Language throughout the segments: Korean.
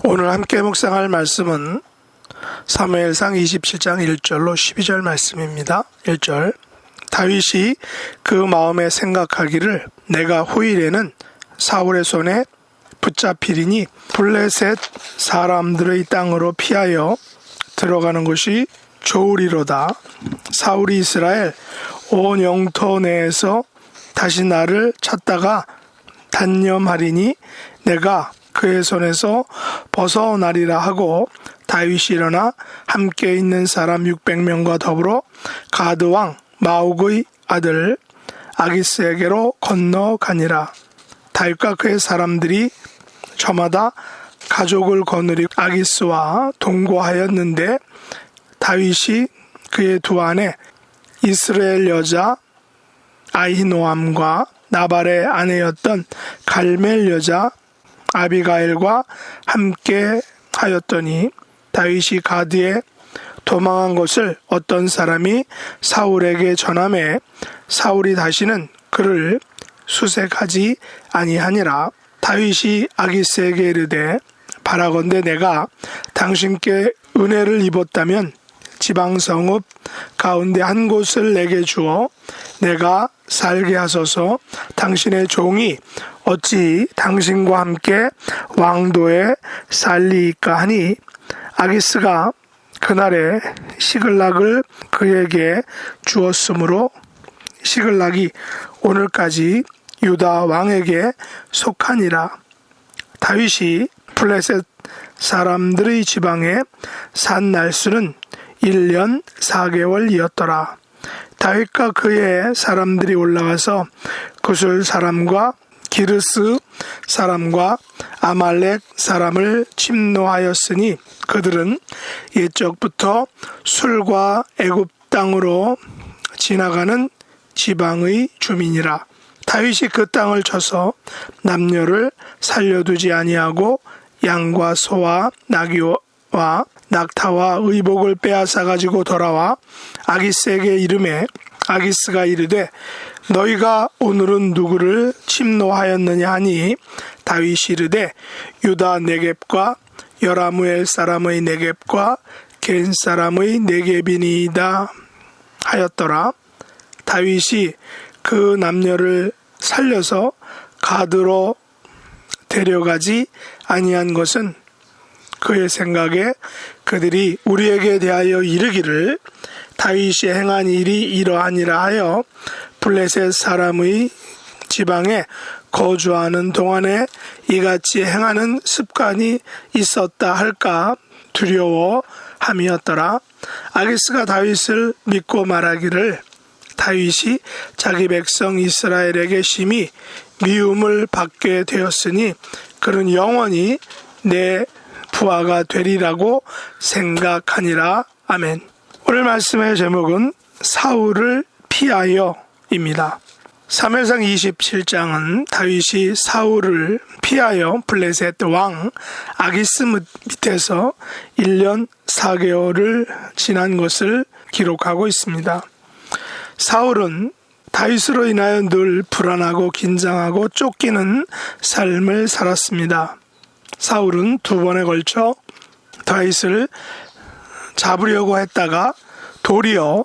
오늘 함께 묵상할 말씀은 사무엘상 27장 1절로 12절 말씀입니다. 1절 다윗이 그 마음에 생각하기를 내가 후일에는 사울의 손에 붙잡히리니 블레셋 사람들의 땅으로 피하여 들어가는 것이 좋으리로다. 사울이 이스라엘 온 영토 내에서 다시 나를 찾다가 단념하리니 내가 그의 손에서 벗어나리라 하고 다윗이 일어나 함께 있는 사람 600명과 더불어 가드 왕 마옥의 아들 아기스에게로 건너가니라. 다윗과 그의 사람들이 저마다 가족을 거느리고 아기스와 동거하였는데 다윗이 그의 두 아내 이스라엘 여자 아히노암과 나발의 아내였던 갈멜 여자 아비가일과 함께 하였더니 다윗이 가드에 도망한 것을 어떤 사람이 사울에게 전하매 사울이 다시는 그를 수색하지 아니하니라. 다윗이 아기스에게 이르되 바라건대 내가 당신께 은혜를 입었다면 지방성읍 가운데 한 곳을 내게 주어 내가 살게 하소서. 당신의 종이 어찌 당신과 함께 왕도에 살리이까 하니 아기스가 그날에 시글락을 그에게 주었으므로 시글락이 오늘까지 유다 왕에게 속하니라. 다윗이 블레셋 사람들의 지방에 산 날수는 1년 4개월이었더라. 다윗과 그의 사람들이 올라가서 구술 사람과 기르스 사람과 아말렉 사람을 침노하였으니 그들은 옛적부터 술과 애굽 땅으로 지나가는 지방의 주민이라. 다윗이 그 땅을 쳐서 남녀를 살려두지 아니하고 양과 소와 나귀와 낙타와 의복을 빼앗아 가지고 돌아와 아기스에게 이르매 아기스가 이르되 너희가 오늘은 누구를 침노하였느냐 하니 다윗이 이르되 유다 네겝과 여라무엘 사람의 네겝과 겐 사람의 네겝이니이다 하였더라. 다윗이 그 남녀를 살려서 가드로 데려가지 아니한 것은 그의 생각에 그들이 우리에게 대하여 이르기를 다윗이 행한 일이 이러하니라 하여 블레셋 사람의 지방에 거주하는 동안에 이같이 행하는 습관이 있었다 할까 두려워함이었더라. 아기스가 다윗을 믿고 말하기를 다윗이 자기 백성 이스라엘에게 심히 미움을 받게 되었으니 그는 영원히 내 부하가 되리라고 생각하니라. 아멘. 오늘 말씀의 제목은 사울을 피하여입니다. 사무엘상 27장은 다윗이 사울을 피하여 블레셋 왕 아기스 밑에서 1년 4개월을 지난 것을 기록하고 있습니다. 사울은 다윗으로 인하여 늘 불안하고 긴장하고 쫓기는 삶을 살았습니다. 사울은 두 번에 걸쳐 다윗을 잡으려고 했다가 도리어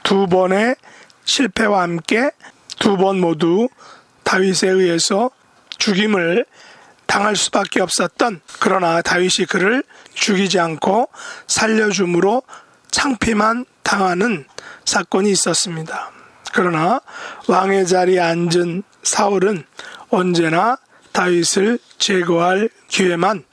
두 번의 실패와 함께 두 번 모두 다윗에 의해서 죽임을 당할 수밖에 없었던, 그러나 다윗이 그를 죽이지 않고 살려줌으로 창피만 당하는 사건이 있었습니다. 그러나 왕의 자리에 앉은 사울은 언제나 다윗을 제거할 기회만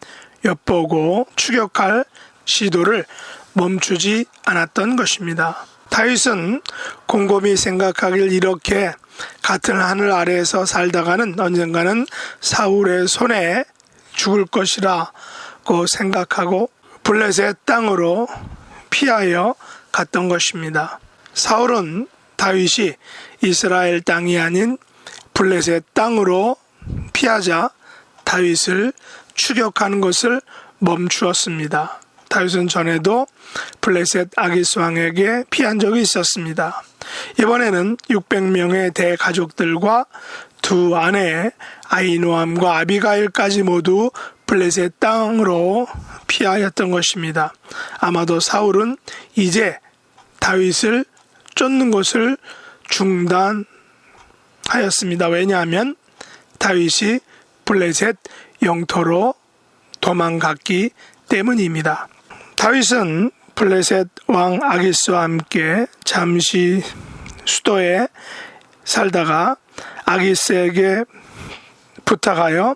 엿보고 추격할 시도를 멈추지 않았던 것입니다. 다윗은 곰곰이 생각하길 이렇게 같은 하늘 아래에서 살다가는 언젠가는 사울의 손에 죽을 것이라고 생각하고 블레셋 땅으로 피하여 갔던 것입니다. 사울은 다윗이 이스라엘 땅이 아닌 블레셋 땅으로 피하자 다윗을 추격하는 것을 멈추었습니다. 다윗은 전에도 블레셋 아기스 왕에게 피한 적이 있었습니다. 이번에는 600명의 대가족들과 두 아내 아히노암과 아비가일까지 모두 블레셋 땅으로 피하였던 것입니다. 아마도 사울은 이제 다윗을 쫓는 것을 중단하였습니다. 왜냐하면 다윗이 블레셋 영토로 도망갔기 때문입니다. 다윗은 블레셋 왕 아기스와 함께 잠시 수도에 살다가 아기스에게 부탁하여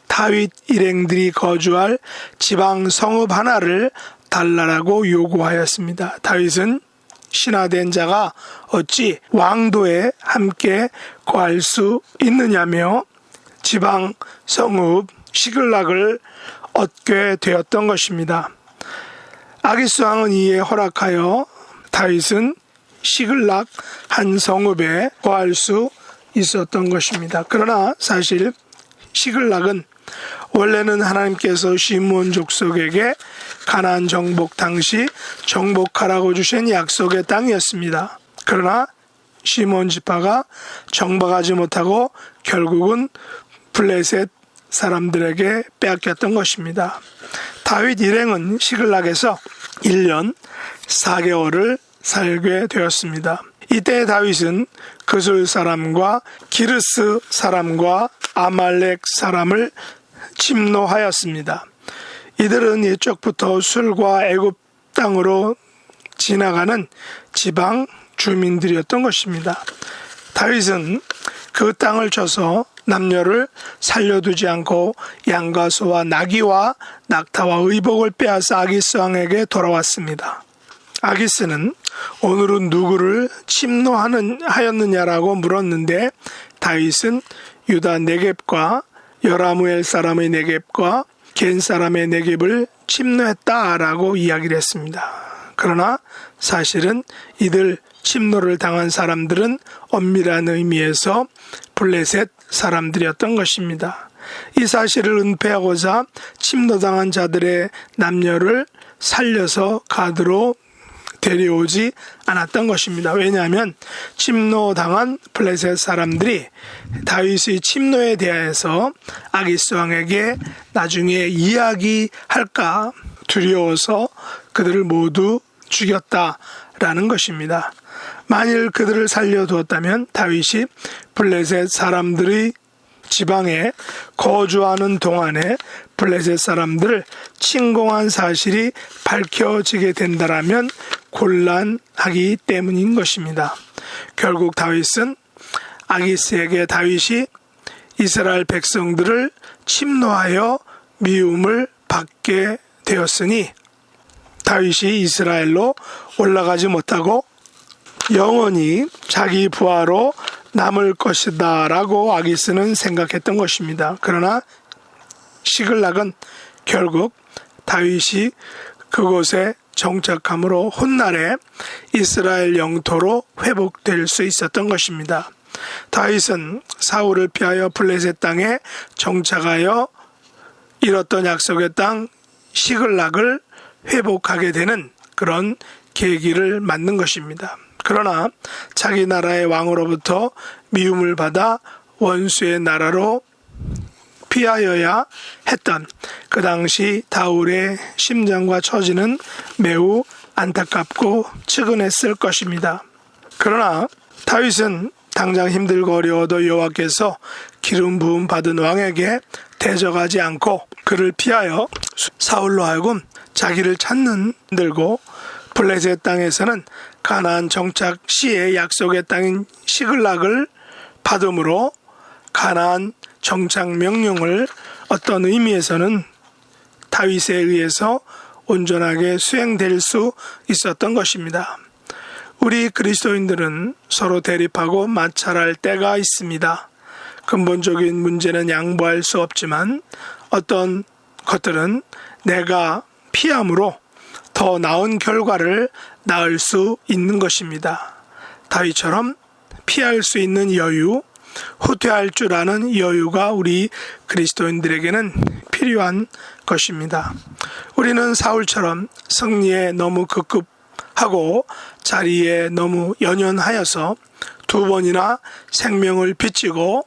다윗 일행들이 거주할 지방 성읍 하나를 달라라고 요구하였습니다. 다윗은 신하된 자가 어찌 왕도에 함께 거할 수 있느냐며 지방 성읍 시글락을 얻게 되었던 것입니다. 아기스 왕은 이에 허락하여 다윗은 시글락 한 성읍에 거할 수 있었던 것입니다. 그러나 사실 시글락은 원래는 하나님께서 시므온 족속에게 가나안 정복 당시 정복하라고 주신 약속의 땅이었습니다. 그러나 시므온 지파가 정복하지 못하고 결국은 블레셋 사람들에게 빼앗겼던 것입니다. 다윗 일행은 시글락에서 1년 4개월을 살게 되었습니다. 이때 다윗은 그술 사람과 기르스 사람과 아말렉 사람을 침노하였습니다. 이들은 이쪽부터 술과 애굽 땅으로 지나가는 지방 주민들이었던 것입니다. 다윗은 그 땅을 쳐서 남녀를 살려두지 않고 양과 소와 나귀와 낙타와 의복을 빼앗아 아기스 왕에게 돌아왔습니다. 아기스는 오늘은 누구를 침노하였느냐라고 물었는데 다윗은 유다 네겝과 여라무엘 사람의 네겝과 겐 사람의 네겝을 침노했다라고 이야기를 했습니다. 그러나 사실은 이들 침노를 당한 사람들은 엄밀한 의미에서 블레셋 사람들이었던 것입니다. 이 사실을 은폐하고자 침노당한 자들의 남녀를 살려서 가드로 데려오지 않았던 것입니다. 왜냐하면 침노당한 블레셋 사람들이 다윗의 침노에 대해서 아기스 왕에게 나중에 이야기할까 두려워서 그들을 모두 죽였다라는 것입니다. 만일 그들을 살려두었다면 다윗이 블레셋 사람들의 지방에 거주하는 동안에 블레셋 사람들을 침공한 사실이 밝혀지게 된다라면 곤란하기 때문인 것입니다. 결국 다윗은 아기스에게 다윗이 이스라엘 백성들을 침노하여 미움을 받게 되었으니 다윗이 이스라엘로 올라가지 못하고 영원히 자기 부하로 남을 것이다 라고 아기스는 생각했던 것입니다. 그러나 시글락은 결국 다윗이 그곳에 정착함으로 훗날에 이스라엘 영토로 회복될 수 있었던 것입니다. 다윗은 사울을 피하여 블레셋 땅에 정착하여 잃었던 약속의 땅 시글락을 회복하게 되는 그런 계기를 맞는 것입니다. 그러나 자기 나라의 왕으로부터 미움을 받아 원수의 나라로 피하여야 했던 그 당시 다윗의 심정과 처지는 매우 안타깝고 측은했을 것입니다. 그러나 다윗은 당장 힘들고 어려워도 여호와께서 기름 부음 받은 왕에게 대적하지 않고 그를 피하여 사울로 하여금 자기를 찾는 들고 블레셋 땅에서는 가나안 정착 시의 약속의 땅인 시글락을 받음으로 가나안 정착 명령을 어떤 의미에서는 다윗에 의해서 온전하게 수행될 수 있었던 것입니다. 우리 그리스도인들은 서로 대립하고 마찰할 때가 있습니다. 근본적인 문제는 양보할 수 없지만 어떤 것들은 내가 피함으로 더 나은 결과를 낳을 수 있는 것입니다. 다윗처럼 피할 수 있는 여유, 후퇴할 줄 아는 여유가 우리 그리스도인들에게는 필요한 것입니다. 우리는 사울처럼 승리에 너무 급급하고 자리에 너무 연연하여서 2번이나 생명을 비치고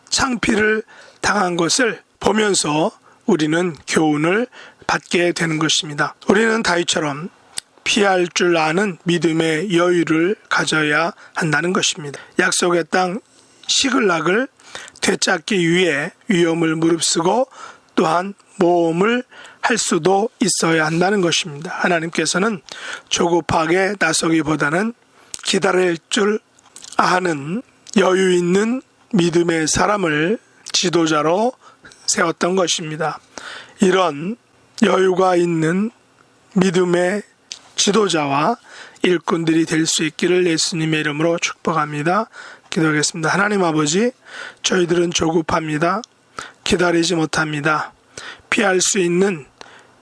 창피를 당한 것을 보면서 우리는 교훈을 받게 되는 것입니다. 우리는 다윗처럼 피할 줄 아는 믿음의 여유를 가져야 한다는 것입니다. 약속의 땅 시글락을 되찾기 위해 위험을 무릅쓰고 또한 모험을 할 수도 있어야 한다는 것입니다. 하나님께서는 조급하게 나서기보다는 기다릴 줄 아는 여유 있는 믿음의 사람을 지도자로 세웠던 것입니다. 이런 여유가 있는 믿음의 지도자와 일꾼들이 될 수 있기를 예수님의 이름으로 축복합니다. 기도하겠습니다. 하나님 아버지, 저희들은 조급합니다. 기다리지 못합니다. 피할 수 있는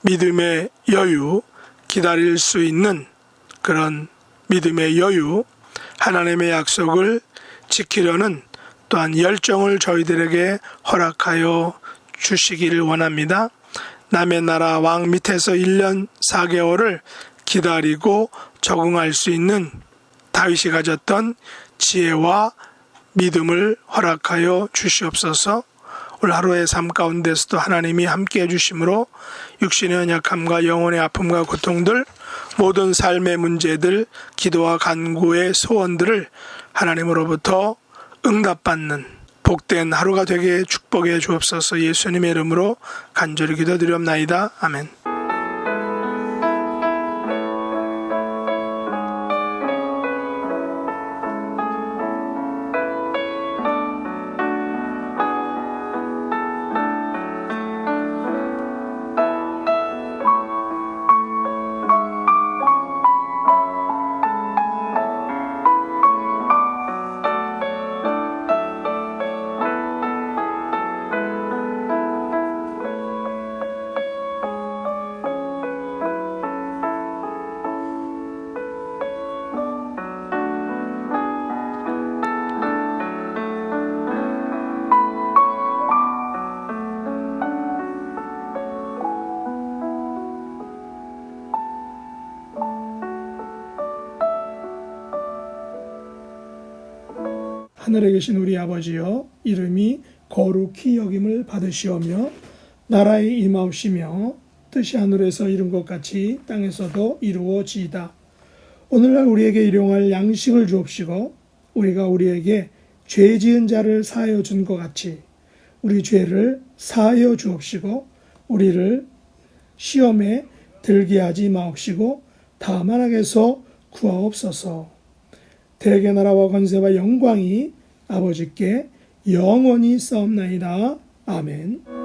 믿음의 여유, 기다릴 수 있는 그런 믿음의 여유, 하나님의 약속을 지키려는 또한 열정을 저희들에게 허락하여 주시기를 원합니다. 남의 나라 왕 밑에서 1년 4개월을 기다리고 적응할 수 있는 다윗이 가졌던 지혜와 믿음을 허락하여 주시옵소서. 오늘 하루의 삶 가운데서도 하나님이 함께해 주심으로 육신의 연약함과 영혼의 아픔과 고통들, 모든 삶의 문제들, 기도와 간구의 소원들을 하나님으로부터 응답받는 복된 하루가 되게 축복해 주옵소서. 예수님의 이름으로 간절히 기도드리옵나이다. 아멘. 하늘에 계신 우리 아버지여, 이름이 거룩히 여김을 받으시오며 나라에 임하옵시며 뜻이 하늘에서 이룬 것 같이 땅에서도 이루어지이다. 오늘날 우리에게 일용할 양식을 주옵시고 우리가 우리에게 죄 지은 자를 사하여 준 것 같이 우리 죄를 사하여 주옵시고 우리를 시험에 들게 하지 마옵시고 다만 악에서 구하옵소서. 대개 나라와 권세와 영광이 아버지께 영원히 싸움나이다. 아멘.